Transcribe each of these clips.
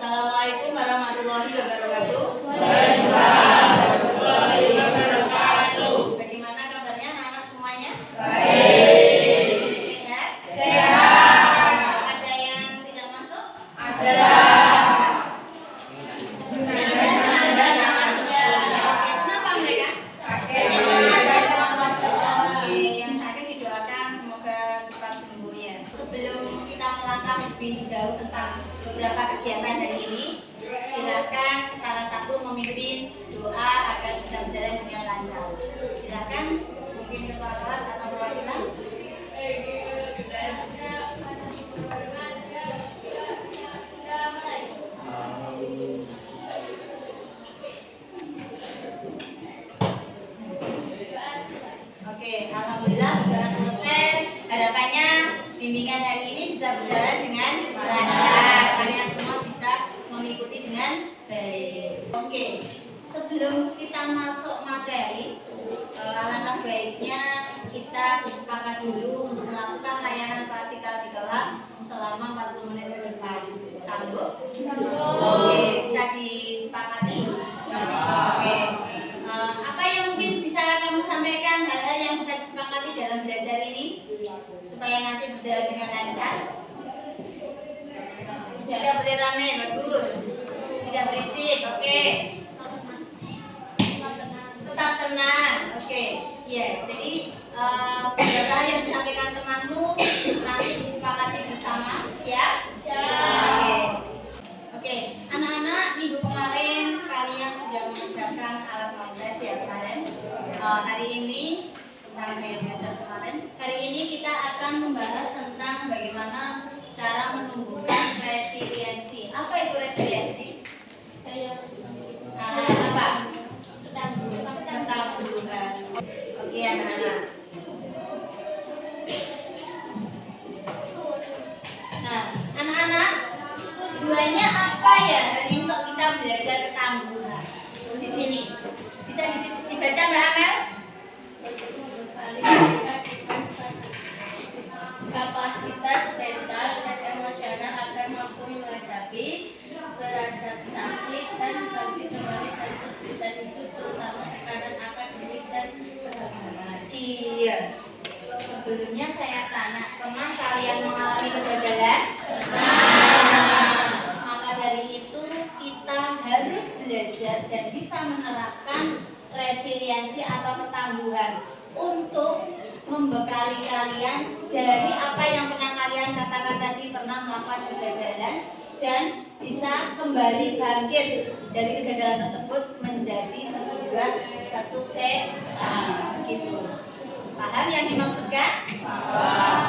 Assalamualaikum warahmatullahi wabarakatuh. Bagaimana kabarnya anak-anak semuanya? Baik. Sehat? Sehat. Ada yang tidak masuk? Ada. Kenapa mereka? Sakit. Oke, yang sakit didoakan semoga cepat sembuh ya. Sebelum kita melangkah lebih jauh tentang beberapa kegiatan dari ini, silakan salah satu memimpin doa agar bisa berjalan dengan lancar. Silakan, mungkin ketua kelas atau perwakilan. Oke, alhamdulillah sudah selesai. Harapannya bimbingan hari ini bisa berjalan dengan lancar. Kalian semua bisa mengikuti dengan baik. Oke, sebelum kita masuk materi, alangkah baiknya kita bersepakat dulu untuk melakukan layanan klasikal di kelas selama 40 menit ke depan. Sanggup? Oke, bisa disepakati? Oke. Apa yang mungkin bisa kamu sampaikan, hal-hal yang bisa disepakati dalam belajar ini supaya nanti berjalan dengan lancar? Tidak boleh ramai, bagus. Tidak berisik, oke. Tetap tenang, oke. Ya, jadi beberapa hal yang disampaikan temanmu nanti disepakati bersama. Siap? Oke. Oke, anak-anak, minggu kemarin kalian sudah mengerjakan alat montes ya kemarin. Hari ini tentang yang belajar kemarin. Hari ini kita akan membahas tentang bagaimana cara menumbuhkan resiliensi. Apa itu resiliensi? Apa? Ketangguhan. Oke anak-anak. Nah, anak-anak, tujuannya apa ya hari ini untuk kita belajar ketangguhan? Di sini bisa dibaca Mbak Amel? Kapasitas mental dan emosional agar mampu menghadapi, beradaptasi, dan bangkit kembali dari kesulitan hidup, terutama tekanan akademik dan kegagalan. Iya. Sebelumnya saya tanya, pernah kalian mengalami kegagalan? Maka dari itu kita harus belajar dan bisa menerapkan resiliensi atau ketangguhan untuk membekali kalian dari apa yang pernah kalian katakan tadi, pernah melakukan kegagalan dan bisa kembali bangkit dari kegagalan tersebut menjadi sebuah kesuksesan gitu. Paham yang dimaksudkan?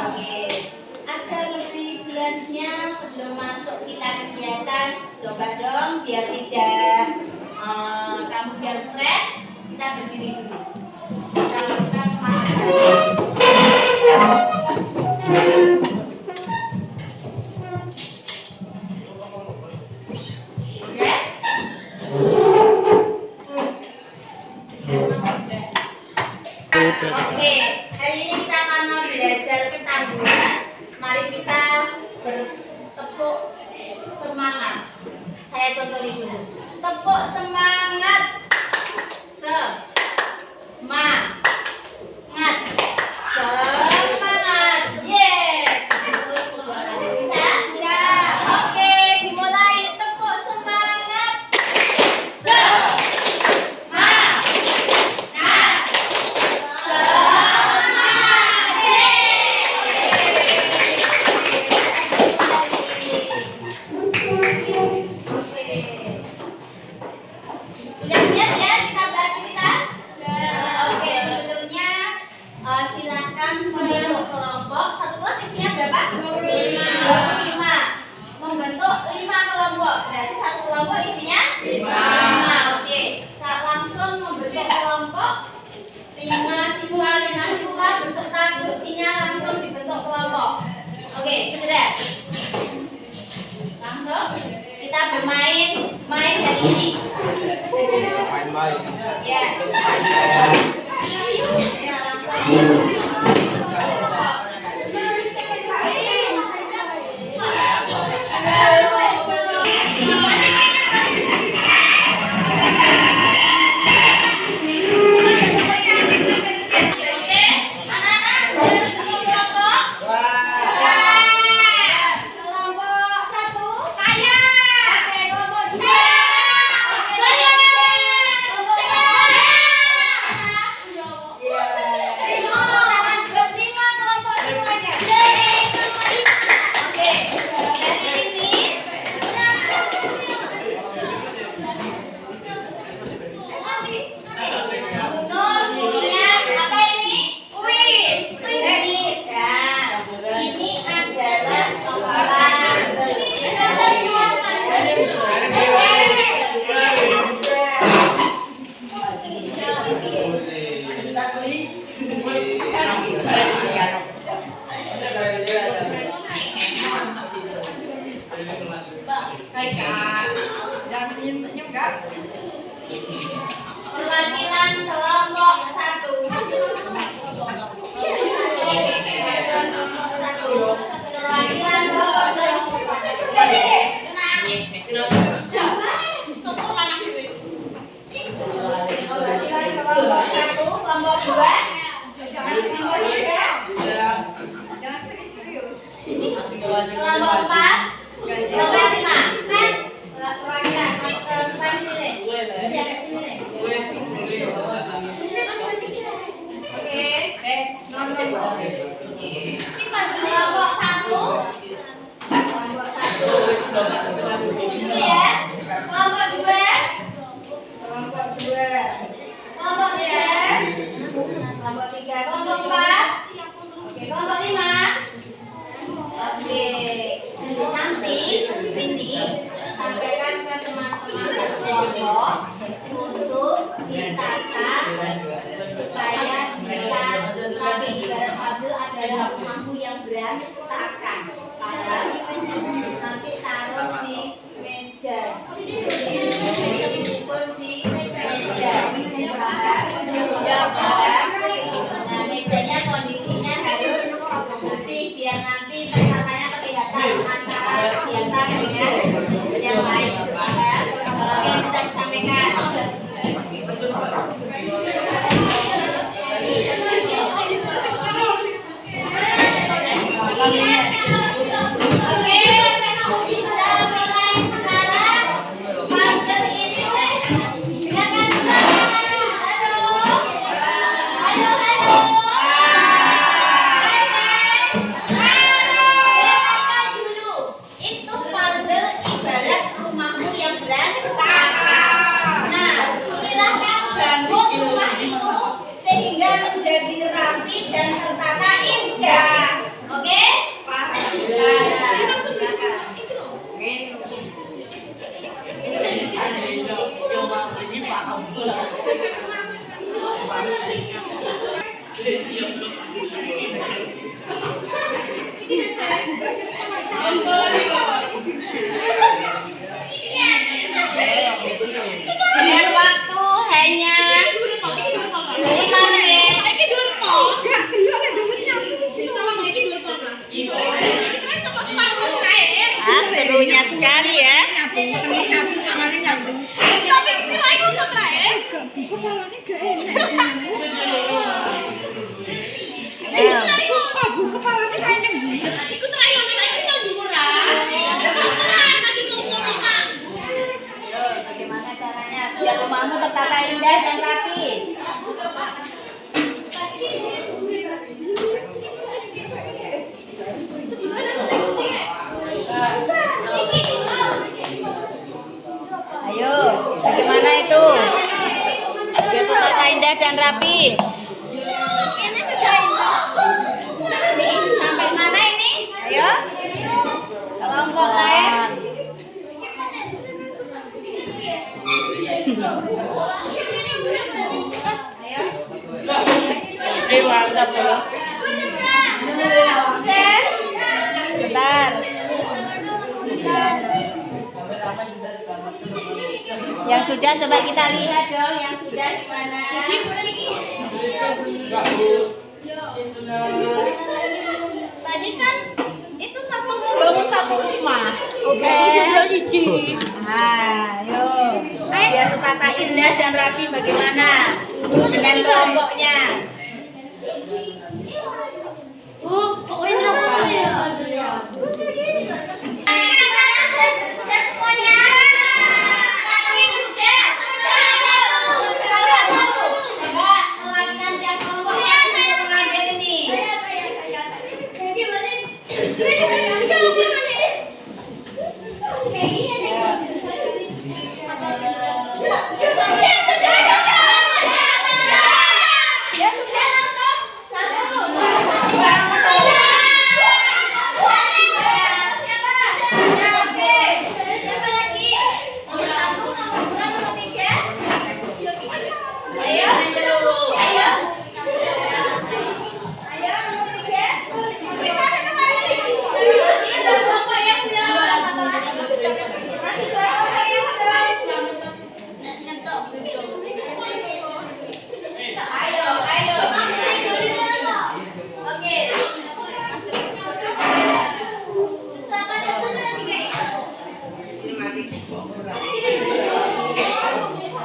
Oke. Agar lebih jelasnya sebelum masuk kita kegiatan, coba dong biar tidak kamu biar fresh, kita berdiri dulu. Kita lakukan materi. Oke, hari ini kita akan belajar ketangguhan. Mari kita bertepuk semangat. Saya contohin dulu. Tepuk semangat. Semangat. Semangat. Yes. Bisa? Bisa. Oke, dimulai. Tepuk semangat. Semangat. Sudah siap ya kita beraktivitas? Oke, sebelumnya silakan membentuk kelompok. Satu kelas isinya berapa? 25. Membentuk 5 kelompok. Berarti satu kelompok isinya 5. Oke, saat langsung membentuk kelompok 5 siswa beserta kursinya langsung dibentuk kelompok. Oke, segera. Langsung kita bermain hari ini. Main-main. Ya. Langsung. Hai Kak, jangan senyum-senyum Kak. Perwakilan kelompok 1. Perwakilan kelompok 1, kelompok 2. Jangan serius ya. Jangan serius. Kelompok 4, kelompok 5. Perwakilan sini deh. Sini deh. Oke. Ini pas kelompok 1. Kelompok 1. Sini dulu ya. Kelompok 2. Kelompok 2. Kelompok 3. Kelompok 3. Kelompok 4. Oke, kelompok 5. Oke. Nanti ini sampaikan ke teman-teman kelompok untuk ditata supaya bisa tapi ibarat hasil adalah rumahmu yang berantakan. Padahal nanti taruh di meja, disusun di meja. Nah, mejanya kondisinya harus bersih biar nanti tertatanya kelihatan antara kegiatan dengan yang lain. Oke, bisa disampaikan. Oke, bisa mulai sekarang. Puzzle itu dengarkan suaranya. Halo. Halo, halo. Dengarkan dulu. Itu puzzle ibarat rumahmu yang berantakan. Nah, silahkan bangun rumah itu sehingga menjadi rapi dan tertata indah. Oke? Dan waktu hanya 5 menit. Serunya sekali ya. Bagaimana caranya biar rumahmu tertata indah dan rapi? Ayo, bagaimana itu? Biar tertata indah dan rapi. Ini sudah indah. Nih, sampai mana ini? Ayo. Kelompok lain. Ayo. Mantap ya. Oke. Sebentar. Yang sudah coba kita lihat dong, yang sudah gimana? Tadi kan itu satu membangun satu rumah. Oke. Nah, yuk. Biar tertata indah dan rapi bagaimana? Dengan kelompoknya. Sudah semuanya? Satuin sudah. Coba perwakilan tiap kelompoknya untuk mengambil ini. Ya sudah langsung. Satu. Oke.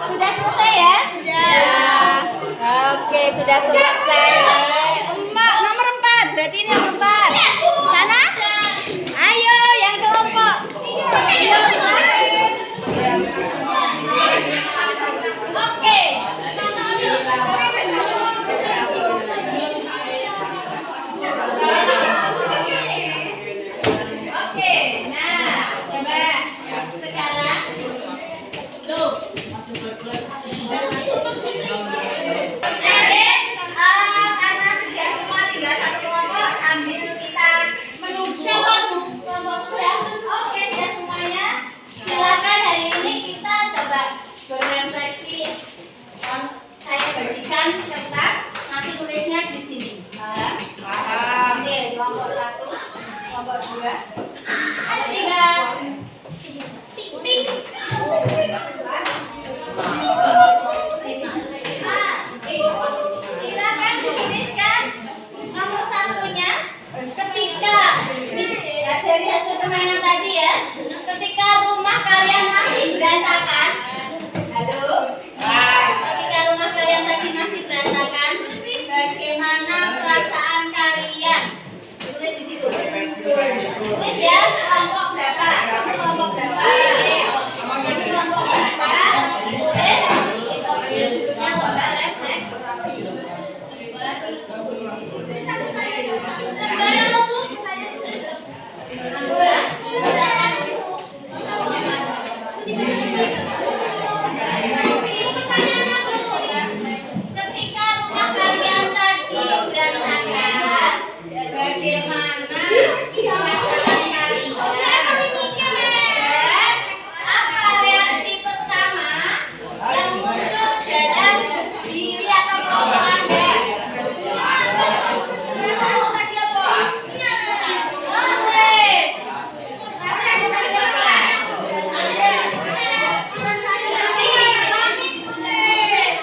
Sudah selesai ya? Sudah. Oke, sudah selesai. Emak nomor 4. Berarti ini nomor 4. Sana? Ayo yang kelompok. Oke. Oke, nah, coba sekarang karena sudah semua tinggal satu kelompok sambil kita menuju kelompok sudah. Oke, sudah semuanya. Silakan hari ini kita coba berefleksi. Saya bagikan kertas, nanti tulisnya di sini. Paham? Oke, kelompok 1, kelompok 2, ada 3. Silakan dituliskan nomor 1-nya ketika dari hasil permainan tadi ya, ketika rumah kalian masih berantakan. Halo? Ketika rumah kalian tadi masih berantakan, bagaimana perasaan kalian? Tulis di situ. Tulis ya, kelompok berapa? Kelompok berapa? Kelompok berapa? Tulis. Itu judulnya lomba refleksi. Ketika rumah kalian tadi berantakan, bagaimana perasaan kalian? Dan apa reaksi pertama yang muncul dalam diri atau kelompok Anda? Perasaanmu tadi apa? Tulis. Perasaanmu tadi apa? Panik, tulis.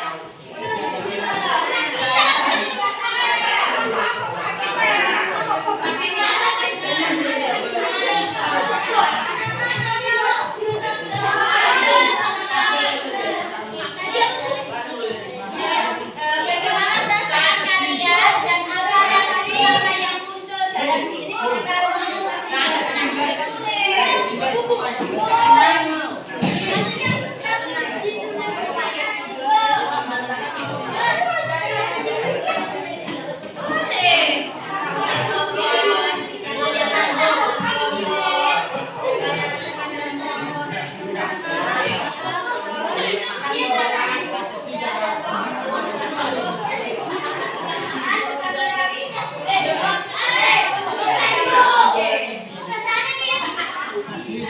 Bagaimana perasaan kalian dan apa reaksi yang muncul dalam diri ketika rumahmu masih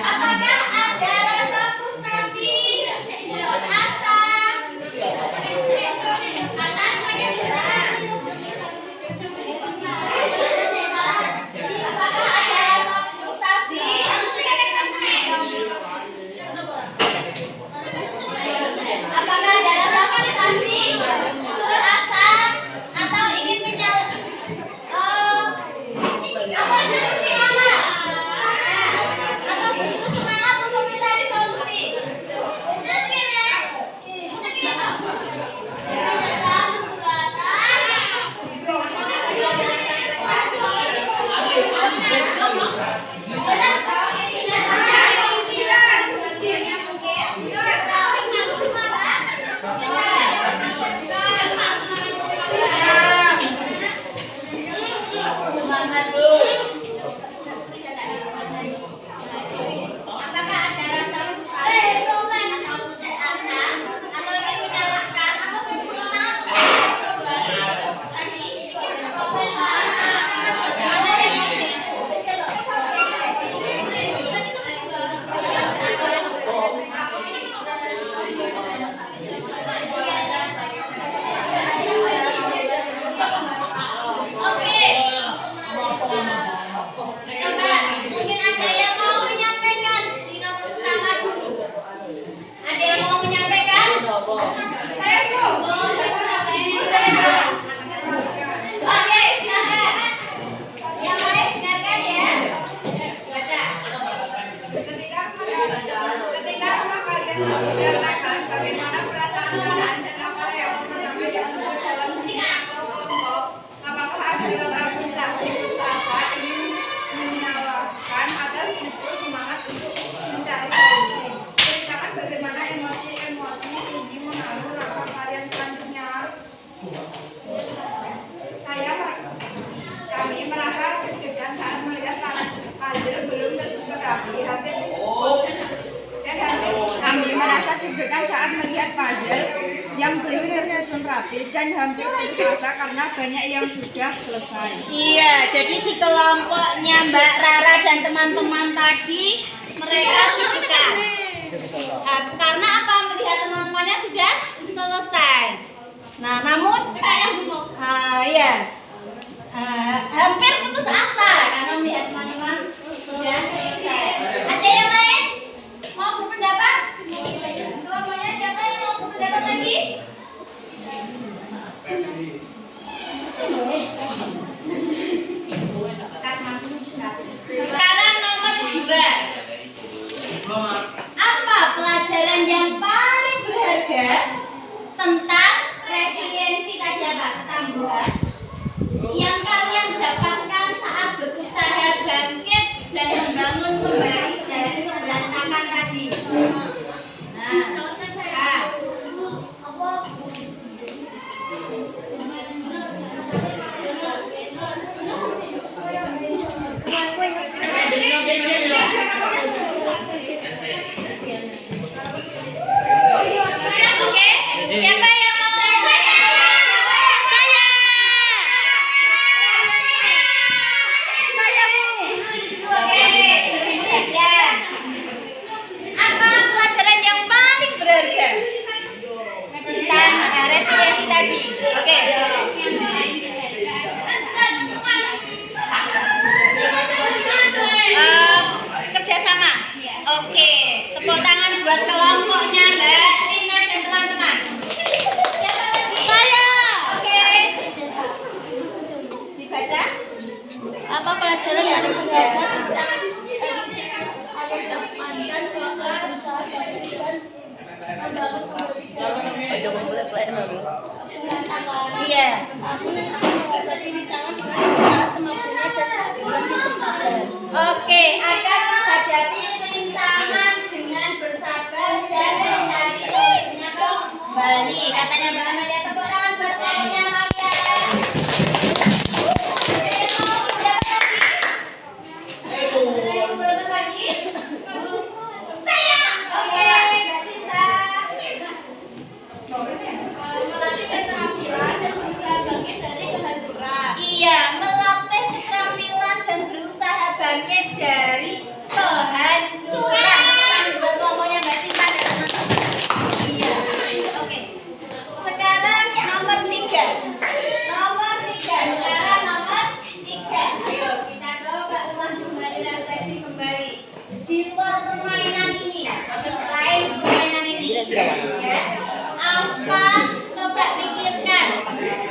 Apakah ada rasa frustasi, putus asa? Apakah ada rasa frustasi? Apakah ada rasa frustasi, putus asa, atau ingin atau justru semangat? Atau justru semangat Menceritakan bagaimana perasaan kalian dan apa reaksi pertama yang muncul dalam kelompok. Apakah ada rasa frustasi, rasa ingin menyalahkan, atau justru semangat untuk mencari solusi? Ceritakan bagaimana emosi-emosi ini mengaruh langkah kalian selanjutnya. Kami merasa deg-degan saat melihat puzzle belum tersusun rapi, kami merasa deg-degan saat melihat puzzle yang belum tersusun rapi dan hampir putus asa karena banyak yang sudah selesai. Iya, jadi di kelompoknya Mbak Rara dan teman-teman tadi mereka deg-degan. Karena apa? Melihat teman-temannya sudah selesai. Nah, namun hampir putus asa karena melihat teman-teman sudah selesai. Ada yang lain mau berpendapat? Kelompoknya siapa yang mau berpendapat lagi? Sekarang nomor 2. Apa pelajaran yang paling berharga tentang resiliensi tadi apa? Ketangguhan yang kalian dapatkan saat berusaha bangkit dan membangun kembali dari keberantakan tadi. Oke, siapa yang mau saya? Oke, ya. Apa pelajaran yang paling berharga tentang resiliensi tadi? Oke. Kerjasama. Oke, tepuk tangan buat kelompoknya Mbak Rina dan teman-teman. Siapa lagi? Saya. Oke. Dibaca. Apa pelajaran yang paling berharga tentang pandang soal berusaha dan membangun Iya. Aku merasa diri tangan dengan berusaha semampunya dan dengan bersabar. Oke, akan menghadapi rintangan dengan bersabar dan mencari solusinya kembali. Katanya Mbak Amalia, tepuk tangan buat kelompoknya Amalia. Iya, melatih keterampilan dan berusaha bangkit dari kehancuran. Buat kelompoknya Mbak Cinta dan teman-teman. Iya, oke. Sekarang nomor 3. Sekarang nomor 3. Ayo kita coba ulas kembali, refleksi kembali. Di luar permainan ini, selain permainan ini, ya, apa? Coba pikirkan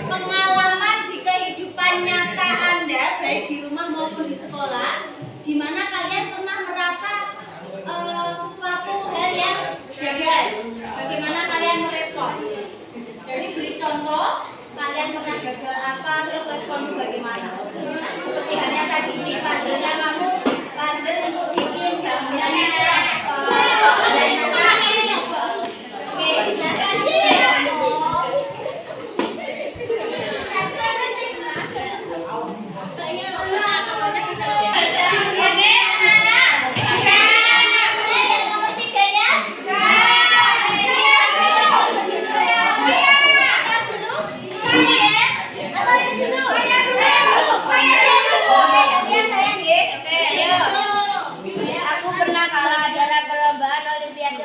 pengalaman di kehidupan nyata Anda, baik di rumah maupun di sekolah, di mana kalian pernah merasa sesuatu hal yang gagal. Bagaimana kalian merespon? Jadi beri contoh, kalian pernah gagal apa, terus responmu bagaimana? Seperti halnya tadi ini puzzle-nya, kamu puzzle untuk bikin bangunannya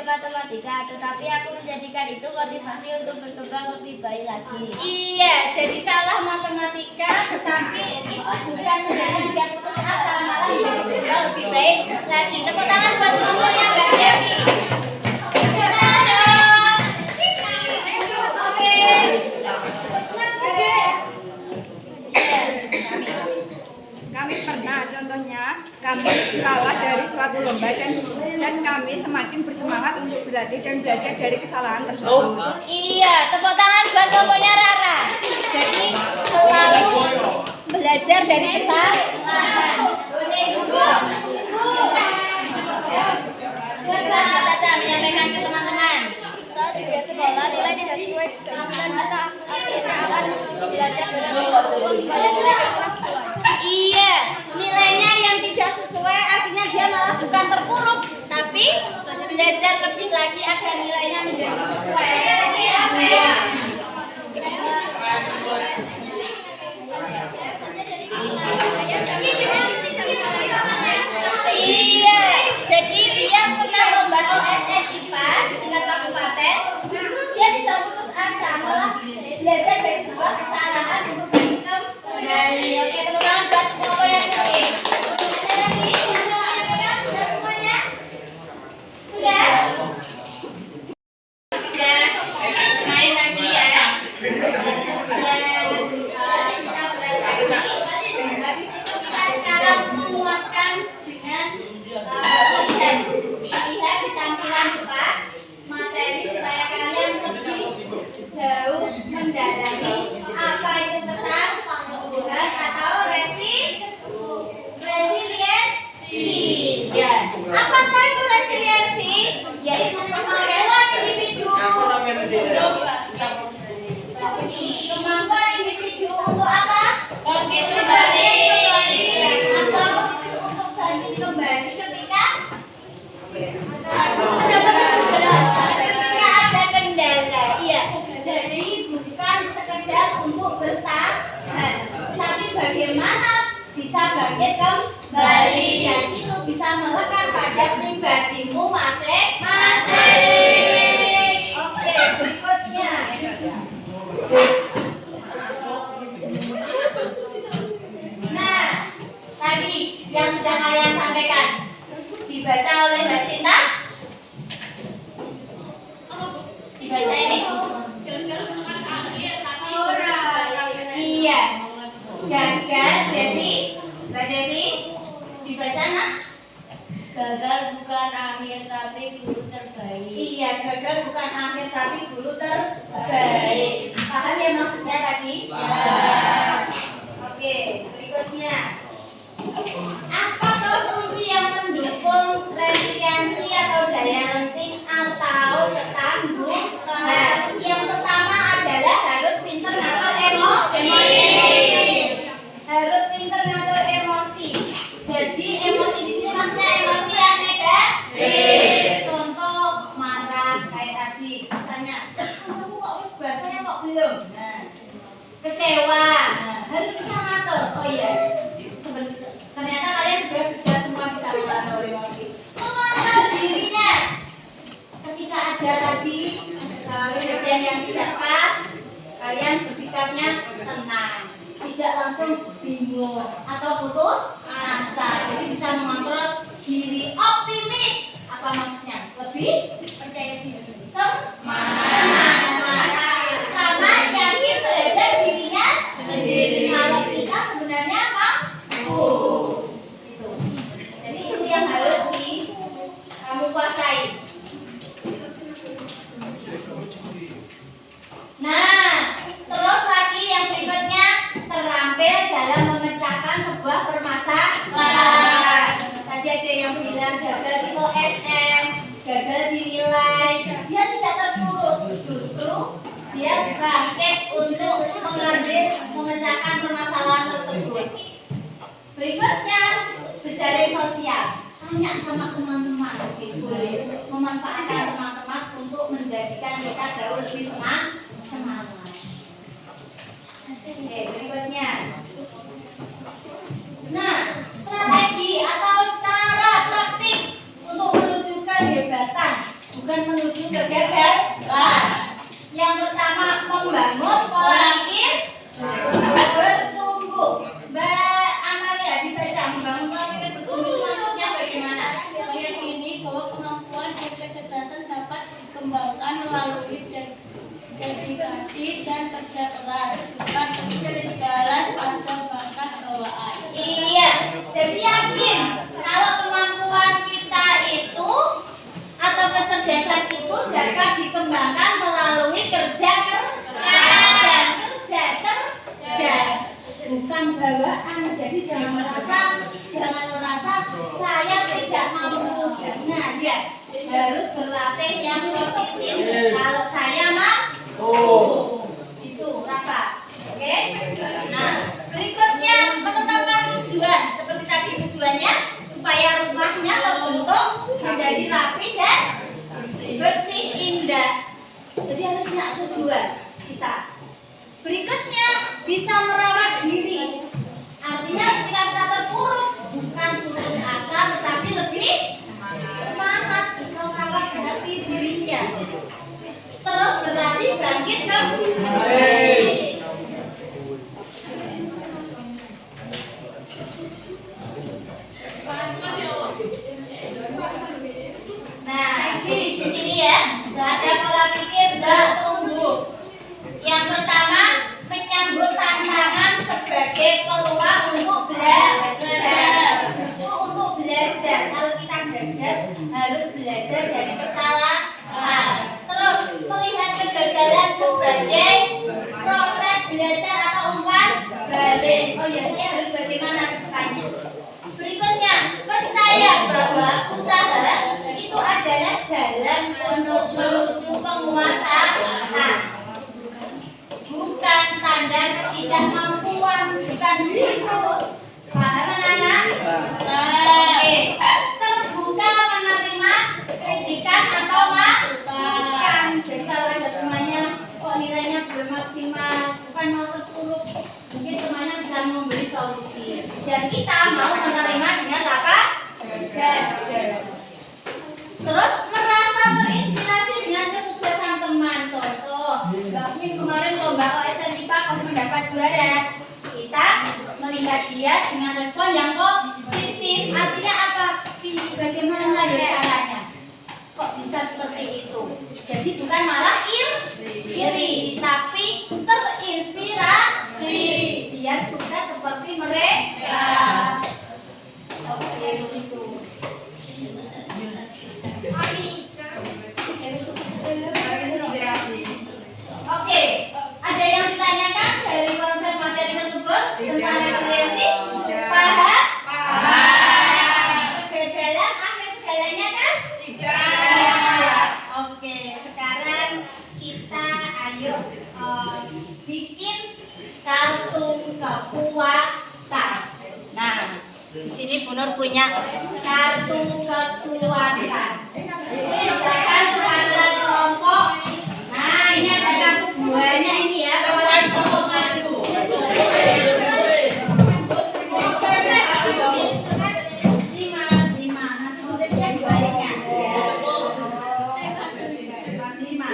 matematika, tetapi aku menjadikan itu motivasi untuk berkembang lebih baik lagi. Iya, jadi kalah matematika, tetapi itu bukan menjadikan dia putus asa, malah berkembang lebih baik lagi. Tepuk tangan buat kelompoknya Mbak Devi. Kami pernah, contohnya kami kalah dari suatu lomba dan kami semakin bersemangat untuk berlatih dan belajar dari kesalahan tersebut. Iya, tepuk tangan buat kelompoknya Rara. Jadi selalu belajar dari kesalahan. Boleh dulu. Segera Caca menyampaikan ke teman-teman. Saat ujian sekolah nilai tidak sesuai keinginan kita akhirnya akan belajar dengan sungguh-sungguh supaya nilai kita sesuai. Iya, nilainya yang tidak sesuai akhirnya dia malah bukan terpuruk, tapi belajar lebih lagi agar nilainya menjadi sesuai. Iya, jadi dia pernah lomba OSN IPA di tingkat kabupaten, justru dia tidak putus asa, malah belajar dari sebuah kesalahan untuk kembali. Oke, teman-teman buat semua yang ini. Ada lagi yang mau menyampaikan? Sudah semuanya? Sudah? Sudah. Main lagi ya. Habis itu kita sekarang menguatkan dengan lihat di tampilan depan materi supaya kalian lebih jauh mendalami apa itu tentang pengetahuan atau resiliensi. Ya. Apa itu resiliensi? Yaitu kemampuan individu untuk apa? Bangkit kembali atau untuk bangkit kembali ketika ada kendala. Iya, jadi bukan sekedar untuk bertahan, tapi bagaimana bisa bangkit kembali, dan itu bisa melekat pada pribadimu masing-masing. Oke, berikutnya. Nah, tadi yang sudah kalian sampaikan dibaca oleh Mbak Cinta. Dibaca ini. Iya. Gagal, Devi. Mbak Devi, dibaca nak. Gagal bukan akhir tapi guru terbaik. Iya, gagal bukan akhir tapi guru terbaik. Paham ya maksudnya tadi? Ya. Oke, berikutnya. Apa tuh kunci yang mendukung resiliensi atau daya lenting atau ketangguhan? Yang pertama adalah harus pinter ngatur emosi. Harus pinter ngatur emosi. Jadi emosi di sini maksudnya emosi yang negatif. Contoh marah kayak tadi, misalnya, kamu kok wis bahasanya kok belum? Nah, kecewa, nah, harus bisa ngatur. Oh iya, ternyata kalian juga sudah semua bisa mengatur emosi. Mengatur dirinya. Ketika ada tadi kejadian yang tidak pas, kalian bersikapnya tenang, tidak langsung bingung atau putus asa. Jadi bisa mengontrol diri, optimis. Apa maksudnya? Lebih percaya diri, semangat, sama yakin terhadap dirinya sendiri. Kalau kita sebenarnya mampu. Gitu. Jadi itu yang harus kamu kuasai. Nah, terus lagi yang berikutnya, terampil dalam memecahkan sebuah permasalahan. Tadi ada yang bilang gagal di OSN, gagal dinilai, dia tidak terpuruk, justru dia bangkit untuk memecahkan permasalahan tersebut. Berikutnya, jejaring sosial. Tanya sama teman-teman, boleh memanfaatkan teman-teman untuk menjadikan kita jauh lebih semangat. Oke, berikutnya. Nah, strategi atau cara praktis untuk menuju kehebatan, bukan menuju kegagalan. Yang pertama, membangun pola pikir bertumbuh. Mbak Amalia, dibaca membangun pola pikir bertumbuh itu maksudnya bagaimana? Meyakini bahwa kemampuan dan kecerdasan dapat dikembangkan melalui dedikasi dan kerja keras, bukan berbalas pada bakat bawaan. Iya, jadi yakin kalau kemampuan harus berlatih yang positif. Kalau saya mah itu Rafa. Oke? Nah, berikutnya menetapkan tujuan. Seperti tadi tujuannya supaya rumahnya terbentuk menjadi rapi dan bersih indah. Jadi harus punya tujuan kita. Berikutnya bisa merawat diri. Artinya ketika kita terpuruk bukan putus asa tetapi lebih semangat, bisa merawat hati dirinya. Terus berlatih bangkit kembali. Nah, di sini ya, ada pola pikir dan tumbuh. Yang pertama, menyambut tantangan sebagai peluang untuk belajar. Justru untuk belajar. Kalau kita belajar, harus belajar dari kesalahan. Terus, melihat kegagalan sebagai proses belajar atau umpan balik. Oh ya, saya harus bagaimana tanya. Berikutnya, percaya bahwa usaha itu adalah jalan menuju penguasaan. Bukan tanda ketidakmampuan, bukan begitu. Paham anak-anak? Oke. Terbuka menerima kritikan atau masukan. Jadi kalau ada temannya kok nilainya belum maksimal, bukan mau terpuruk, mungkin temannya bisa memberi solusi. Dan kita mau menerima dengan apa? Terus merasa terinspirasi dengan kesuksesan teman. Contoh, Mbak Min kemarin lomba OSN IPA kalau mendapat juara. Kita melihat dia dengan respon yang positif. Artinya apa? Bagaimana caranya? Kok bisa seperti itu? Jadi bukan malah iri, tapi terinspirasi biar sukses seperti mereka. Oke, begitu. Oke, ada yang ditanyakan dari konsep materi tersebut tentang resiliensi? Paham? Kegagalan akhir segalanya kan? Tidak. Oke, sekarang kita ayo bikin kartu kekuatan. Nah, di sini Bu Nur punya kartu kekuatan. Silakan perwakilan kelompok. Nah, ini ada kartu buahnya ini ya, perwakilan kelompok maju. Lima. Nanti tulisnya di baliknya. Ya. 5.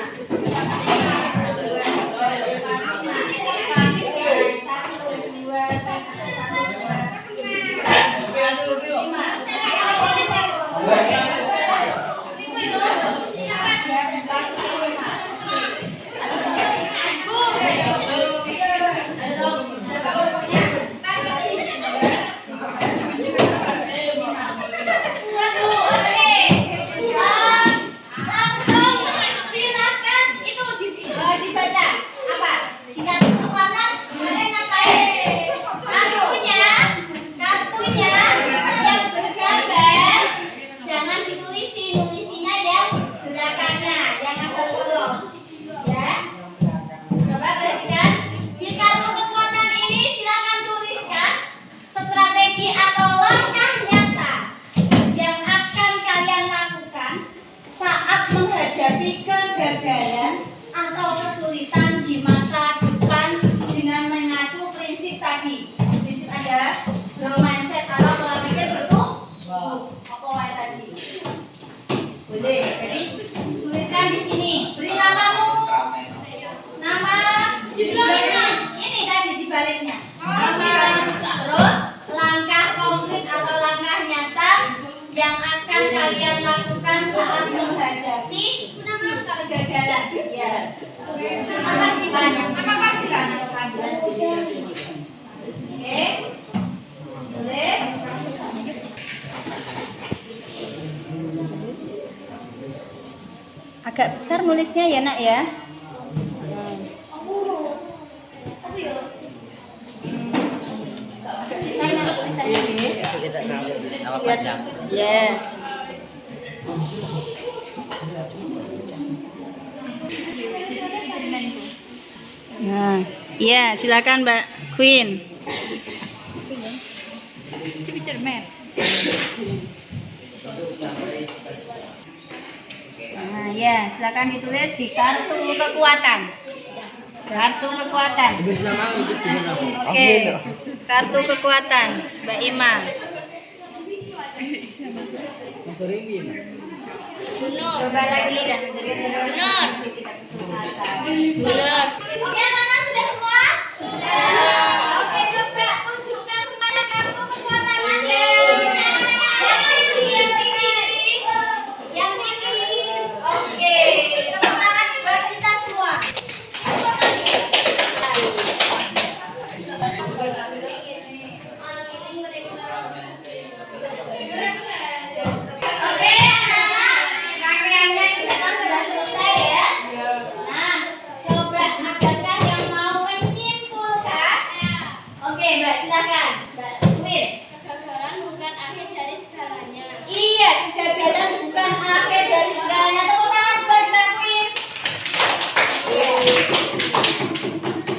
Kegagalan atau kesulitan di masa depan dengan mengacu prinsip tadi. Prinsip ada growth mindset atau pola pikir bertumbuh. Apa wae tadi? Boleh. Jadi tuliskan di sini. Beri namamu. Nama di baliknya. Ini tadi di baliknya. Nama. Terus langkah konkret atau langkah nyata yang akan kalian lakukan saat menghadapi kegagalan. Ya. Apa banyak? Apa panggilan atau panggilan? Oke. Tulis. Agak besar nulisnya ya, Nak ya. Aku ya. Agak besar Nak tulisannya. Nama panjang. Ya. Nah, iya silakan Mbak Queen. Spiderman. Nah, ya silakan ditulis di kartu kekuatan. Kartu kekuatan. Oke, kartu kekuatan Mbak Ima. Coba lagi dan Benar. Benar. Oke, anak-anak sudah semua? Sudah. Oke, coba tunjukkan semuanya kartu kekuatan Anda. Yang tinggi, yang tinggi. Yang tinggi. Oke, tepuk tangan buat kita semua. Oke, anak-anak, rangkaiannya kita sudah selesai ya. Nah, coba adakah yang mau menyimpulkan? Oke, Mbak silakan. Mbak Queen. Kegagalan bukan akhir dari segalanya. Iya, kegagalan bukan akhir dari segalanya. Tepuk tangan buat Mbak Queen.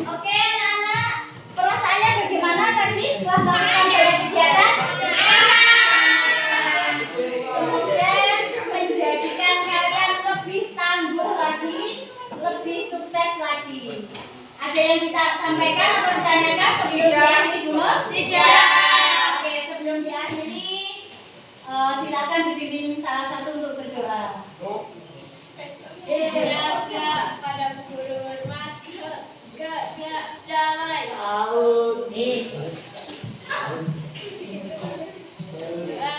Oke, anak-anak, perasaannya bagaimana tadi setelah melakukan banyak kegiatan? Semoga menjadikan kalian lebih tangguh lagi, lebih sukses lagi. Ada yang kita sampaikan atau ditanyakan sebelum diakhiri dulu? Tidak. Oke, sebelum diakhiri, silakan dibimbing salah satu untuk berdoa. Pada guru hormat damai.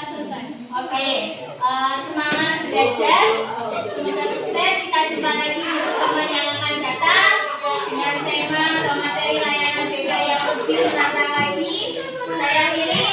Selesai. Oke, semangat belajar. Semoga sukses. Kita jumpa lagi di pertemuan yang akan datang dengan tema atau materi layanan BK yang lebih menantang lagi. Saya Miri.